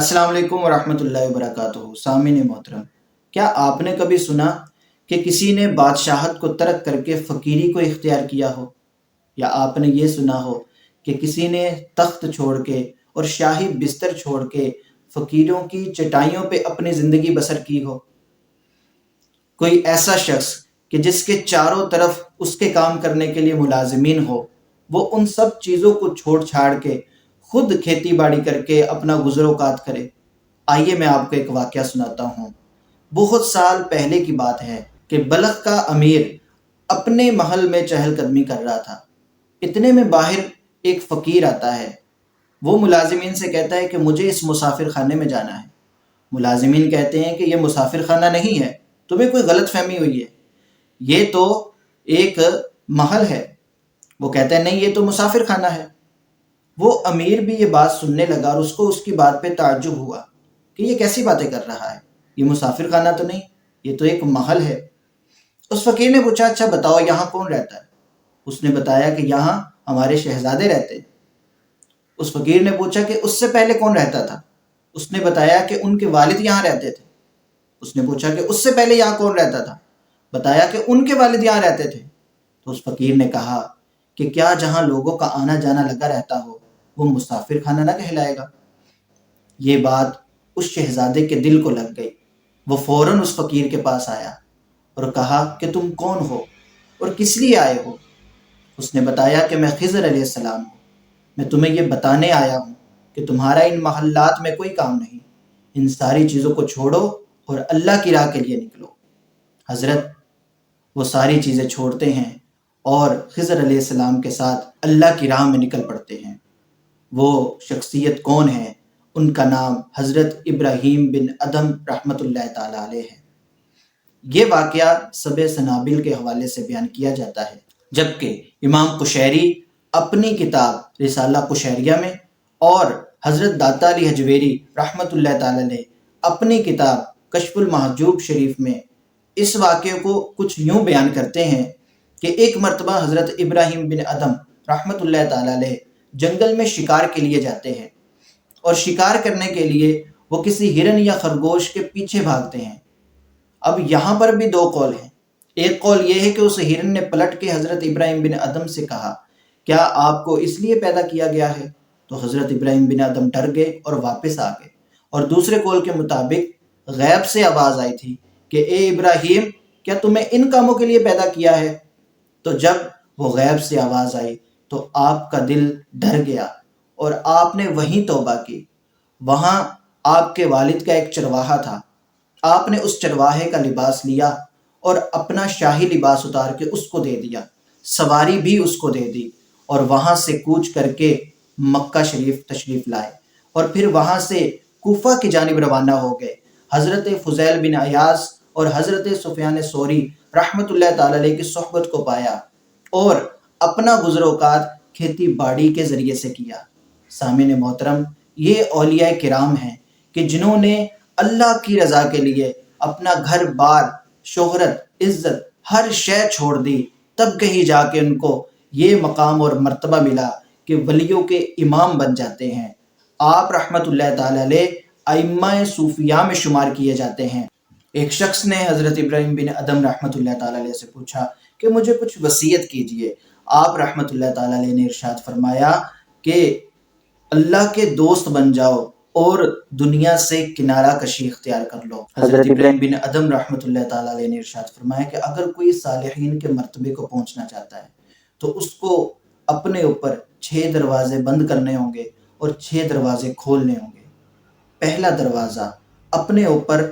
السلام علیکم ورحمۃ اللہ وبرکاتہ۔ سامعین محترم، کیا آپ نے کبھی سنا کہ کسی نے بادشاہت کو ترک کر کے فقیری کو اختیار کیا ہو؟ یا آپ نے یہ سنا ہو کہ کسی نے تخت چھوڑ کے اور شاہی بستر چھوڑ کے فقیروں کی چٹائیوں پہ اپنی زندگی بسر کی ہو؟ کوئی ایسا شخص کہ جس کے چاروں طرف اس کے کام کرنے کے لیے ملازمین ہو، وہ ان سب چیزوں کو چھوڑ چھاڑ کے خود کھیتی باڑی کر کے اپنا گزر اوقات کرے۔ آئیے میں آپ کو ایک واقعہ سناتا ہوں۔ بہت سال پہلے کی بات ہے کہ بلخ کا امیر اپنے محل میں چہل قدمی کر رہا تھا۔ اتنے میں باہر ایک فقیر آتا ہے۔ وہ ملازمین سے کہتا ہے کہ مجھے اس مسافر خانے میں جانا ہے۔ ملازمین کہتے ہیں کہ یہ مسافر خانہ نہیں ہے، تمہیں کوئی غلط فہمی ہوئی ہے، یہ تو ایک محل ہے۔ وہ کہتا ہے نہیں، یہ تو مسافر خانہ ہے۔ وہ امیر بھی یہ بات سننے لگا اور اس کو اس کی بات پہ تعجب ہوا کہ یہ کیسی باتیں کر رہا ہے، یہ مسافر خانہ تو نہیں، یہ تو ایک محل ہے۔ اس فقیر نے پوچھا اچھا بتاؤ یہاں کون رہتا ہے؟ اس نے بتایا کہ یہاں ہمارے شہزادے رہتے ہیں۔ اس فقیر نے پوچھا کہ اس سے پہلے کون رہتا تھا؟ اس نے بتایا کہ ان کے والد یہاں رہتے تھے۔ اس نے پوچھا کہ اس سے پہلے یہاں کون رہتا تھا؟ بتایا کہ ان کے والد یہاں رہتے تھے۔ تو اس فقیر نے کہا کہ کیا جہاں لوگوں کا آنا جانا لگا رہتا ہو وہ مسافر خانہ نہ کہلائے گا؟ یہ بات اس شہزادے کے دل کو لگ گئی۔ وہ فوراً اس فقیر کے پاس آیا اور کہا کہ تم کون ہو اور کس لیے آئے ہو؟ اس نے بتایا کہ میں خضر علیہ السلام ہوں، میں تمہیں یہ بتانے آیا ہوں کہ تمہارا ان محلات میں کوئی کام نہیں، ان ساری چیزوں کو چھوڑو اور اللہ کی راہ کے لیے نکلو۔ حضرت وہ ساری چیزیں چھوڑتے ہیں اور خضر علیہ السلام کے ساتھ اللہ کی راہ میں نکل پڑتے ہیں۔ وہ شخصیت کون ہے؟ ان کا نام حضرت ابراہیم بن ادم رحمۃ اللہ تعالی علیہ ہے۔ یہ واقعہ سبع سنابل کے حوالے سے بیان کیا جاتا ہے، جبکہ امام قشیری اپنی کتاب رسالہ قشیریہ میں اور حضرت داتا علی حجویری رحمۃ اللہ تعالی علیہ اپنی کتاب کشف المحجوب شریف میں اس واقعے کو کچھ یوں بیان کرتے ہیں کہ ایک مرتبہ حضرت ابراہیم بن ادم رحمۃ اللہ تعالی علیہ جنگل میں شکار کے لیے جاتے ہیں، اور شکار کرنے کے لیے وہ کسی ہرن یا خرگوش کے پیچھے بھاگتے ہیں۔ اب یہاں پر بھی دو قول ہیں۔ ایک قول یہ ہے کہ اس ہرن نے پلٹ کے حضرت ابراہیم بن ادم سے کہا کیا آپ کو اس لیے پیدا کیا گیا ہے؟ تو حضرت ابراہیم بن ادم ڈر گئے اور واپس آ گئے۔ اور دوسرے قول کے مطابق غیب سے آواز آئی تھی کہ اے ابراہیم کیا تمہیں ان کاموں کے لیے پیدا کیا ہے؟ تو جب وہ غیب سے آواز آئی تو آپ کا دل ڈر گیا اور آپ نے وہیں توبہ کی۔ وہاں آپ کے والد کا ایک چرواہا تھا، آپ نے اس چرواہے کا لباس لیا اور اپنا شاہی لباس اتار کے اس کو دے دیا، سواری بھی اس کو دے دی، اور وہاں سے کوچ کر کے مکہ شریف تشریف لائے، اور پھر وہاں سے کوفہ کی جانب روانہ ہو گئے۔ حضرت فضیل بن عیاض اور حضرت سفیان ثوری رحمۃ اللہ تعالی علیہ کی صحبت کو پایا اور اپنا گزر اوقات کھیتی باڑی کے ذریعے سے کیا۔ سامعین محترم، یہ اولیاء کرام ہیں کہ جنہوں نے اللہ کی رضا کے لیے اپنا گھر بار، شہرت، عزت، ہر شے چھوڑ دی، تب کہیں جا کے ان کو یہ مقام اور مرتبہ ملا کہ ولیوں کے امام بن جاتے ہیں۔ آپ رحمۃ اللہ تعالی علیہ ائمہ صوفیاء میں شمار کیے جاتے ہیں۔ ایک شخص نے حضرت ابراہیم بن ادم رحمۃ اللہ تعالی علیہ سے پوچھا کہ مجھے کچھ وصیت کیجئے۔ آپ رحمۃ اللہ تعالی علیہ نے ارشاد فرمایا کہ اللہ کے دوست بن جاؤ اور دنیا سے کنارہ کشی اختیار کر لو۔ حضرت ابراہیم بن ادم رحمۃ اللہ تعالی علیہ نے ارشاد فرمایا کہ اگر کوئی صالحین کے مرتبے کو پہنچنا چاہتا ہے تو اس کو اپنے اوپر 6 دروازے بند کرنے ہوں گے اور 6 دروازے کھولنے ہوں گے۔ پہلا دروازہ اپنے اوپر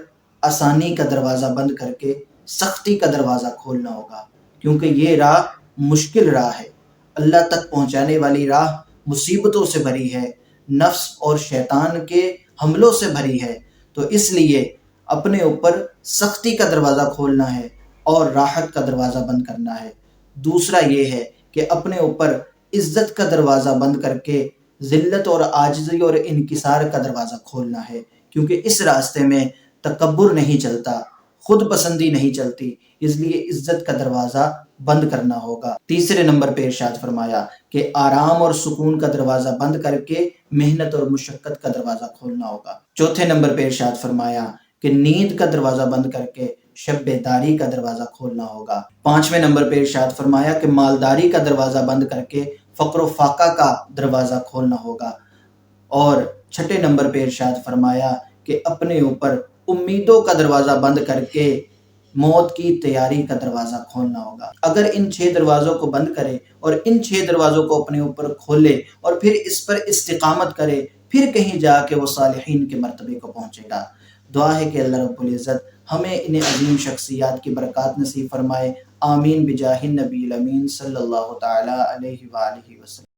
آسانی کا دروازہ بند کر کے سختی کا دروازہ کھولنا ہوگا، کیونکہ یہ راہ مشکل راہ ہے، اللہ تک پہنچانے والی راہ مصیبتوں سے بھری ہے، نفس اور شیطان کے حملوں سے بھری ہے، تو اس لیے اپنے اوپر سختی کا دروازہ کھولنا ہے اور راحت کا دروازہ بند کرنا ہے۔ دوسرا یہ ہے کہ اپنے اوپر عزت کا دروازہ بند کر کے ذلت اور عاجزی اور انکسار کا دروازہ کھولنا ہے، کیونکہ اس راستے میں تکبر نہیں چلتا، خود پسندی نہیں چلتی، اس لیے عزت کا دروازہ بند کرنا ہوگا۔ تیسرے نمبر پہ ارشاد فرمایا کہ آرام اور سکون کا دروازہ بند کر کے محنت اور مشقت کا دروازہ کھولنا ہوگا۔ چوتھے نمبر پہ ارشاد فرمایا کہ نیند کا دروازہ بند کر کے شب بیداری کا دروازہ کھولنا ہوگا۔ پانچویں نمبر پہ ارشاد فرمایا کہ مالداری کا دروازہ بند کر کے فقر و فاقہ کا دروازہ کھولنا ہوگا۔ اور چھٹے نمبر پہ ارشاد فرمایا کہ اپنے اوپر امیدوں کا دروازہ بند کر کے موت کی تیاری کا دروازہ کھولنا ہوگا۔ اگر ان 6 دروازوں کو بند کرے اور ان 6 دروازوں کو اپنے اوپر کھولے اور پھر اس پر استقامت کرے، پھر کہیں جا کے وہ صالحین کے مرتبے کو پہنچے گا۔ دعا ہے کہ اللہ رب العزت ہمیں ان عظیم شخصیات کی برکات نصیب فرمائے۔ آمین بجاہ النبی الامین صلی اللہ تعالی علیہ وآلہ وسلم۔